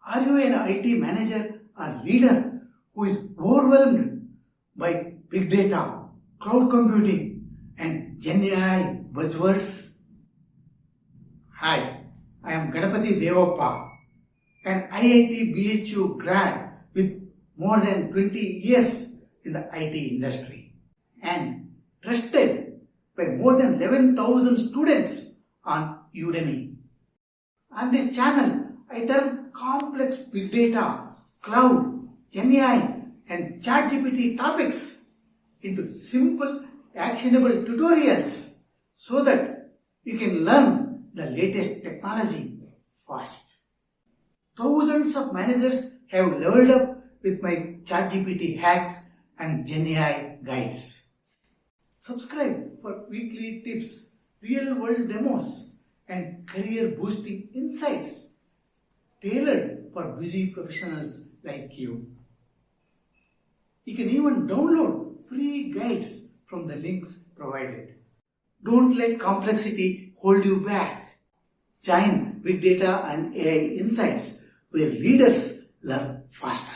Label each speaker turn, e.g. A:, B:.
A: Are you an IT manager or leader who is overwhelmed by big data, cloud computing, and Gen AI buzzwords? Hi, I am Ganapathi Devappa, an IIT-BHU grad with more than 20 years in the IT industry and trusted by more than 11,000 students on Udemy. On this channel, I turn complex big data, cloud, Gen AI and ChatGPT topics into simple, actionable tutorials so that you can learn the latest technology fast. Thousands of managers have leveled up with my ChatGPT hacks and Gen AI guides. Subscribe for weekly tips, real-world demos, and career-boosting insights tailored for busy professionals like you. You can even download free guides from the links provided. Don't let complexity hold you back. Join Big Data and AI Insights where leaders learn faster.